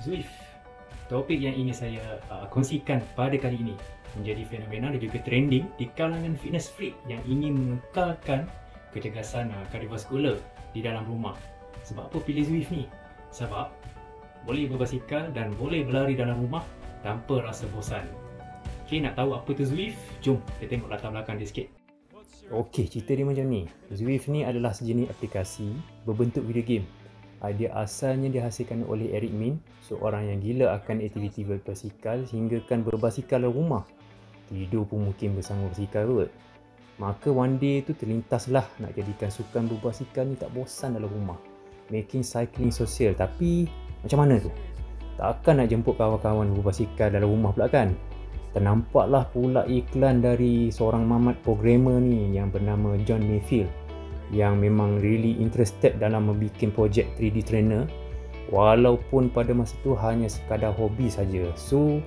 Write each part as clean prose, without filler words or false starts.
Zwift. Topik yang ingin saya kongsikan pada kali ini menjadi fenomena dan juga trending di kalangan fitness freak yang ingin mengekalkan kecergasan kardiovaskular di dalam rumah. Sebab apa pilih Zwift ni? Sebab boleh berbasikal dan boleh berlari dalam rumah tanpa rasa bosan. Okay, nak tahu apa tu Zwift? Jom kita tengok latar belakang dia sikit. Okey, cerita dia macam ni. Zwift ni adalah sejenis aplikasi berbentuk video game. Dia asalnya dihasilkan oleh Eric Min, seorang yang gila akan aktiviti berbasikal hinggakan berbasikal dalam rumah. Tidur pun mungkin bersama basikal kot. Maka one day tu terlintaslah nak jadikan sukan berbasikal ni tak bosan dalam rumah. Making cycling social, tapi macam mana tu? Takkan nak jemput kawan-kawan berbasikal dalam rumah pula kan? Ternampaklah pula iklan dari seorang mamat programmer ni yang bernama John Mayfield, yang memang really interested dalam membuat projek 3D trainer, walaupun pada masa tu hanya sekadar hobi saja. So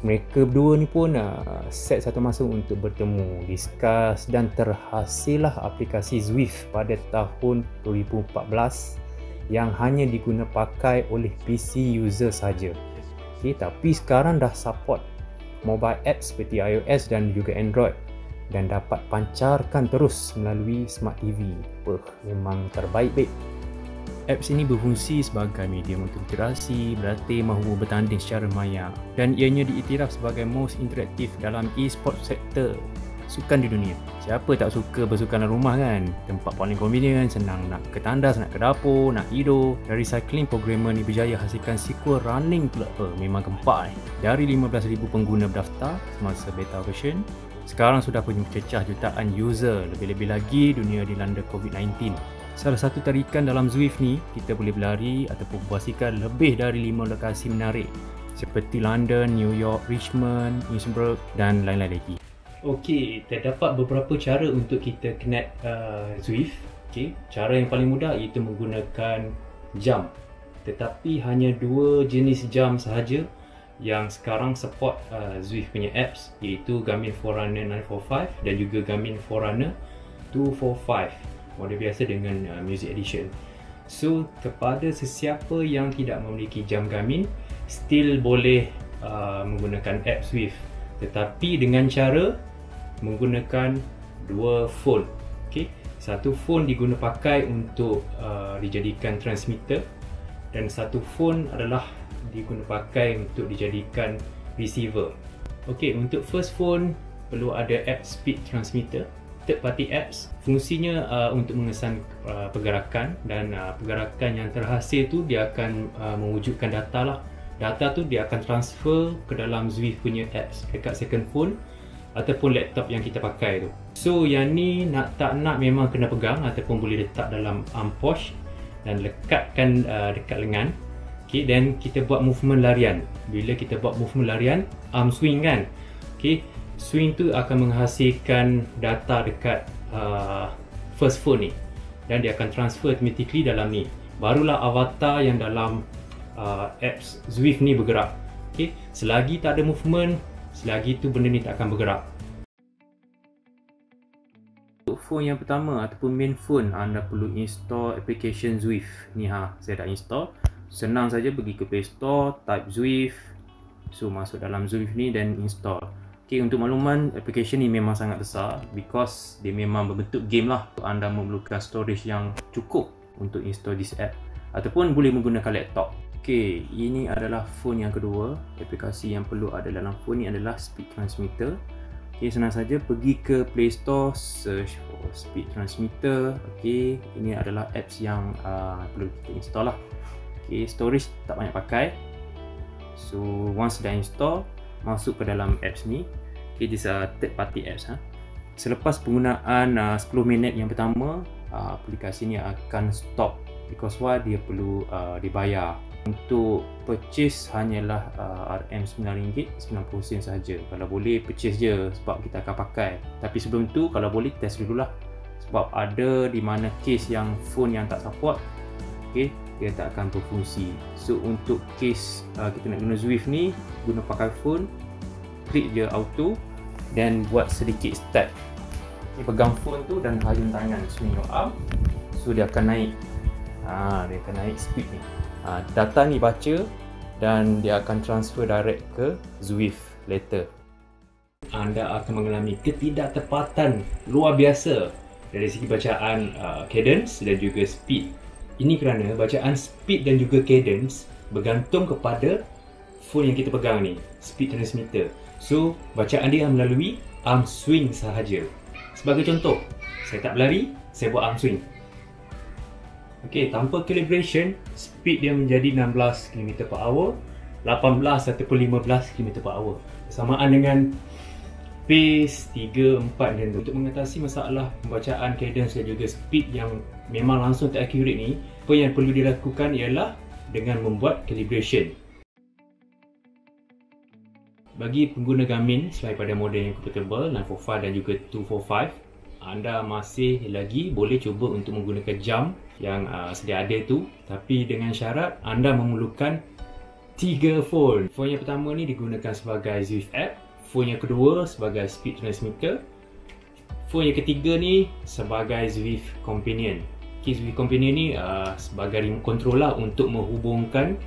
mereka berdua ni pun set satu masa untuk bertemu, discuss, dan terhasillah aplikasi Zwift pada tahun 2014 yang hanya diguna pakai oleh PC user saja. Okay, tapi sekarang dah support mobile apps seperti iOS dan juga Android, dan dapat pancarkan terus melalui Smart TV. Memang terbaik baik. Apps ini berfungsi sebagai medium untuk interaksi, berlatih mahu bertanding secara maya, dan ianya diiktiraf sebagai most interaktif dalam e-sport sektor sukan di dunia. Siapa tak suka bersukan dalam rumah kan? Tempat paling convenient, senang nak ke tandas, nak ke dapur, nak tidur. Dari cycling, programmer ni berjaya hasilkan sequel running pula. Memang gempak ni. Dari 15,000 pengguna berdaftar semasa beta version, sekarang sudah punya cecah jutaan user. Lebih-lebih lagi dunia dilanda COVID-19. Salah satu tarikan dalam Zwift ni, kita boleh berlari ataupun berbasikal lebih dari 5 lokasi menarik seperti London, New York, Richmond, Innsbruck dan lain-lain lagi. Okey, terdapat beberapa cara untuk kita connect Zwift. Okey, cara yang paling mudah iaitu menggunakan jam. Tetapi hanya dua jenis jam sahaja yang sekarang support Zwift punya apps, iaitu Garmin Forerunner 945 dan juga Garmin Forerunner 245, model biasa dengan Music Edition. So kepada sesiapa yang tidak memiliki jam Garmin, still boleh menggunakan app Zwift, tetapi dengan cara menggunakan dua phone. Okay? Satu phone diguna pakai untuk dijadikan transmitter, dan satu phone adalah diguna pakai untuk dijadikan receiver. Okey, untuk first phone perlu ada app speed transmitter, third party apps. Fungsinya untuk mengesan pergerakan, dan pergerakan yang terhasil tu dia akan mewujudkan data lah. Data tu dia akan transfer ke dalam Zwift punya apps dekat second phone ataupun laptop yang kita pakai tu. So yang ni nak tak nak memang kena pegang ataupun boleh letak dalam arm pouch dan lekatkan dekat lengan. Okay, dan kita buat movement larian. Bila kita buat movement larian, arm swing kan, okay, swing tu akan menghasilkan data dekat first phone ni, dan dia akan transfer automatically dalam ni. Barulah avatar yang dalam apps Zwift ni bergerak. Okay, selagi tak ada movement, selagi tu benda ni tak akan bergerak. Untuk phone yang pertama ataupun main phone, anda perlu install application Zwift ni. Saya dah install. Senang saja, pergi ke Play Store, type Zwift, so masuk dalam Zwift ni dan install. Okay, untuk makluman, application ni memang sangat besar because dia memang berbentuk game lah. Anda memerlukan storage yang cukup untuk install this app, ataupun boleh menggunakan laptop. Okay, ini adalah phone yang kedua. Aplikasi yang perlu ada dalam phone ni adalah Speed Transmitter. Okay, senang saja pergi ke Play Store, search for Speed Transmitter. Okay, ini adalah apps yang perlu kita install lah. Okay, storage tak banyak pakai. So once dah install, masuk ke dalam apps ni. Okay, this third party apps. Selepas penggunaan 10 minit yang pertama, aplikasi ni akan stop because dia perlu dibayar. Untuk purchase hanyalah RM9.90 sahaja. Kalau boleh purchase je sebab kita akan pakai. Tapi sebelum tu, kalau boleh test dululah, sebab ada di mana case yang phone yang tak support, okay, dia tak akan berfungsi. So untuk case kita nak guna Zwift ni, guna pakai phone, klik je auto dan buat sedikit start. Okay, pegang phone tu dan hayun tangan, swing your arm, so dia akan naik. Dia akan naik speed ni. Data ni baca dan dia akan transfer direct ke Zwift later. Anda akan mengalami ketidaktepatan luar biasa dari segi bacaan cadence dan juga speed. Ini kerana bacaan speed dan juga cadence bergantung kepada phone yang kita pegang ni, speed transmitter. So, bacaan dia melalui arm swing sahaja. Sebagai contoh, saya tak berlari, saya buat arm swing. Okey, tanpa calibration, speed dia menjadi 16 km/h, 18 ataupun 15 km/h. Bersamaan dengan pace 3, 4 dan untuk mengatasi masalah pembacaan cadence dan juga speed yang memang langsung tak accurate ni, apa yang perlu dilakukan ialah dengan membuat calibration. Bagi pengguna Garmin selain pada model yang compatible 945 dan juga 245, anda masih lagi boleh cuba untuk menggunakan jam yang sedia ada tu, tapi dengan syarat anda memerlukan 3 phone. Phone yang pertama ni digunakan sebagai Zwift app, phone yang kedua sebagai speed transmitter, phone yang ketiga ni sebagai Zwift companion. Okay, Zwift companion ni sebagai remote control lah untuk menghubungkan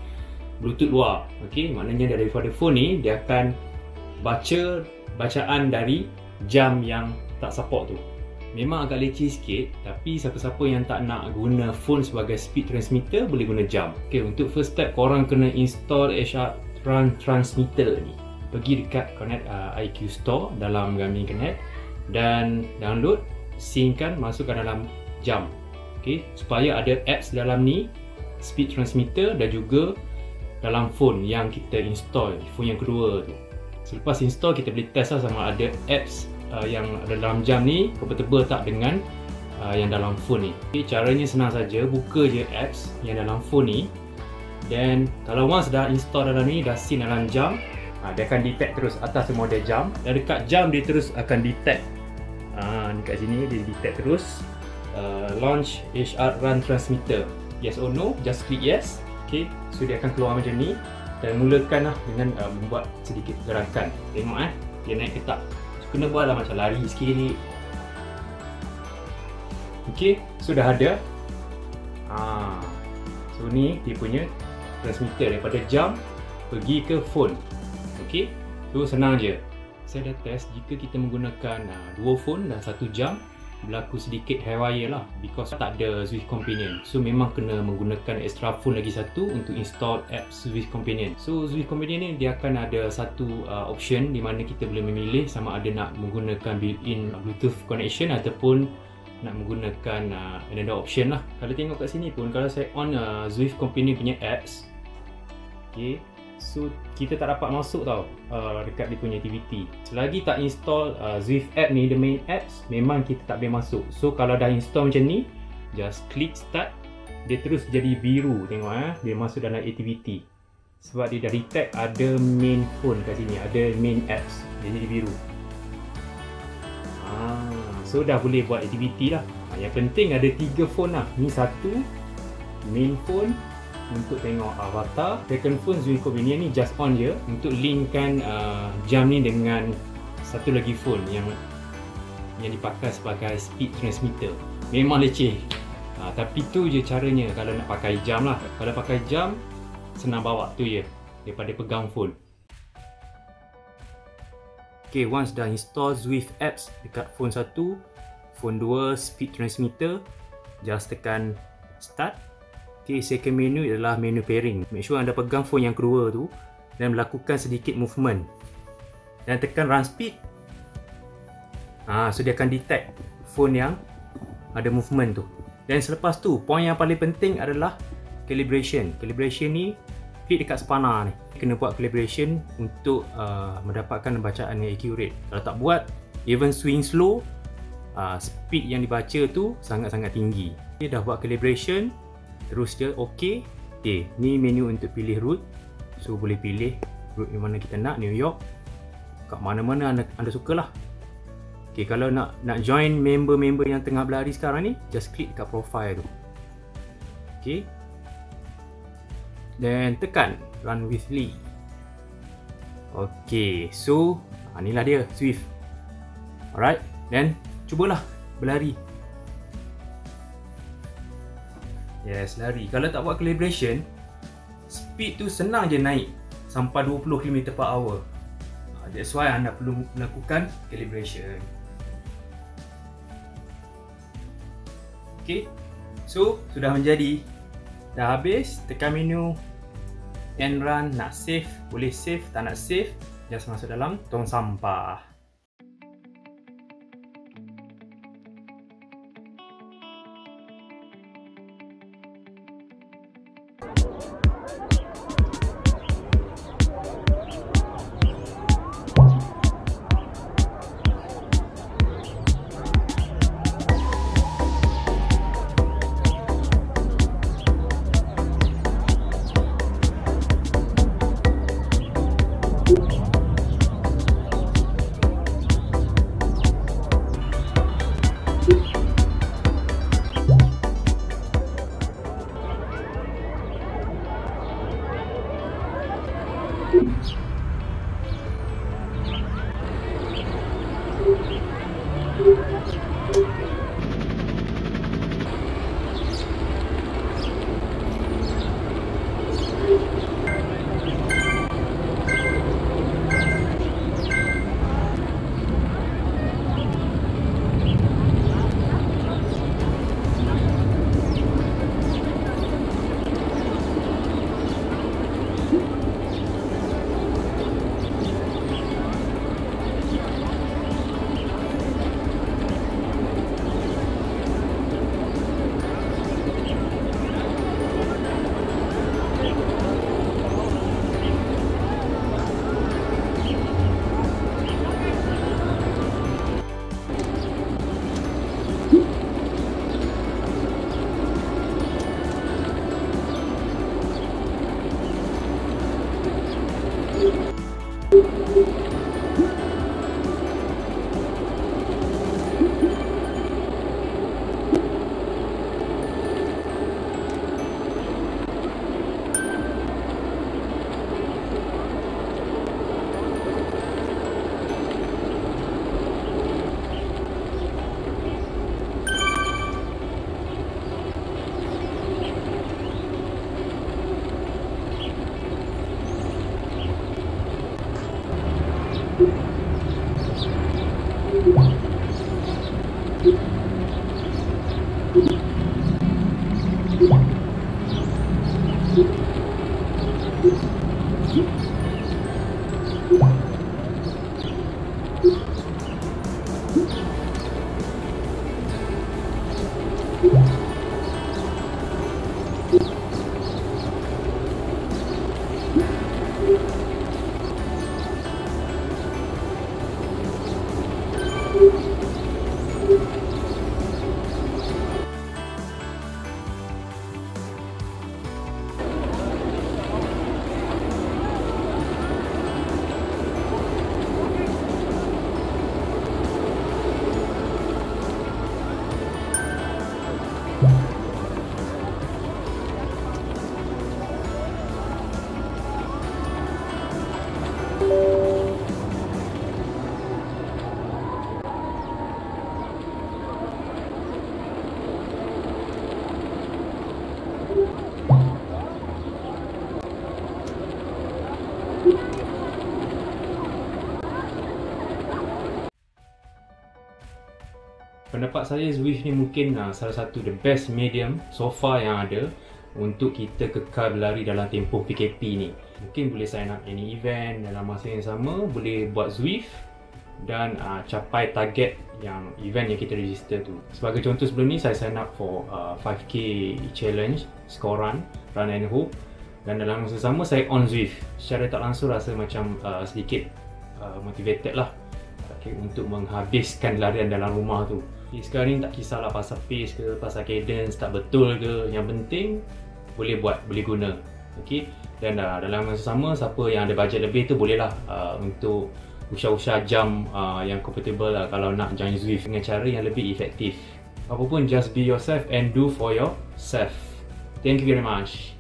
Bluetooth luar. Okay, maknanya daripada phone ni dia akan baca bacaan dari jam yang tak support tu. Memang agak leceh sikit, tapi siapa-siapa yang tak nak guna phone sebagai speed transmitter boleh guna jam. Okay, untuk first step korang kena install HR Run Transmitter ni. Pergi dekat Connect IQ Store dalam Garmin Connect dan download, synckan, masukkan dalam jam. Okay, supaya ada apps dalam ni, speed transmitter dan juga dalam phone yang kita install, phone yang kedua tu. Selepas install, kita boleh test lah sama ada apps yang ada dalam jam ni compatible tak dengan yang dalam phone ni. Okay, caranya senang saja, buka je apps yang dalam phone ni, dan kalau once dah install dalam ni, dah sync dalam jam, dia akan detect terus atas model jam, dan dekat jam dia terus akan detect dekat sini dia detect terus launch HR Run Transmitter, yes or no, just click yes. Okay, so dia akan keluar macam ni dan mulakan lah dengan membuat sedikit gerakan. Tengok dia naik ke tak. Kena buatlah macam lari sikit. Okey, sudah ada. So ni dia punya transmitter daripada jam pergi ke phone. Okey, tu senang je. Saya dah test, jika kita menggunakan dua phone dan satu jam, berlaku sedikit haywire lah because tak ada Zwift Companion. So memang kena menggunakan extra phone lagi satu untuk install apps Zwift Companion. So Zwift Companion ni dia akan ada satu option di mana kita boleh memilih sama ada nak menggunakan built-in Bluetooth connection ataupun nak menggunakan another option lah. Kalau tengok kat sini pun, kalau saya on Zwift Companion punya apps, okay, so kita tak dapat masuk tau dekat dia punya activity. Selagi tak install Zwift app ni, the main apps, memang kita tak boleh masuk. So kalau dah install macam ni, just click start, dia terus jadi biru. Tengok dia masuk dalam activity. Sebab dia dah detect ada main phone kat sini, ada main apps, dia jadi biru. So dah boleh buat activity lah. Yang penting ada 3 phone lah. Ni satu main phone untuk tengok avatar, second phone Zwift Companion ni just on je untuk linkkan jam ni dengan satu lagi phone yang dipakai sebagai speed transmitter. Memang leceh, tapi tu je caranya kalau nak pakai jam lah. Kalau pakai jam, senang bawa tu je daripada pegang phone. Okay, once dah install Zwift apps dekat phone 1, phone 2 speed transmitter, just tekan start. Okay, second menu adalah menu pairing. Make sure anda pegang phone yang kedua tu dan melakukan sedikit movement dan tekan run speed. So dia akan detect phone yang ada movement tu. Dan selepas tu, poin yang paling penting adalah calibration. Calibration ni klik dekat spana ni. Kena buat calibration untuk mendapatkan bacaan yang accurate. Kalau tak buat, even swing slow, speed yang dibaca tu sangat-sangat tinggi. Dia dah buat calibration, terus dia OK. Okay, ni menu untuk pilih route. So boleh pilih route yang mana kita nak, New York, kat mana-mana anda sukalah. Okay, kalau nak join member-member yang tengah berlari sekarang ni, just klik dekat profile tu. Okay, dan tekan Run with Lee. Okay, so inilah dia Zwift. Alright, dan cubalah berlari. Yes, lari. Kalau tak buat calibration, speed tu senang je naik sampai 20 km/h. That's why anda perlu melakukan calibration. Okay, so sudah menjadi. Dah habis, tekan menu end run. Nak save, boleh save. Tak nak save, just masuk dalam tong sampah. Pendapat saya Zwift ni mungkin salah satu the best medium so far yang ada untuk kita kekal berlari dalam tempoh PKP ni. Mungkin boleh sign up any event dalam masa yang sama, boleh buat Zwift dan capai target yang event yang kita register tu. Sebagai contoh sebelum ni saya sign up for 5k challenge, score run and hope, dan dalam masa sama saya on Zwift. Secara tak langsung rasa macam sedikit motivated lah untuk menghabiskan larian dalam rumah tu. Sekarang ni tak kisahlah pasal pace ke, pasal cadence tak betul ke, yang penting boleh buat, boleh guna. Okay? Dan dalam masa sama, siapa yang ada bajet lebih tu bolehlah untuk usah-usah jam yang comfortable lah kalau nak join Zwift dengan cara yang lebih efektif. Apapun, just be yourself and do for yourself. Thank you very much.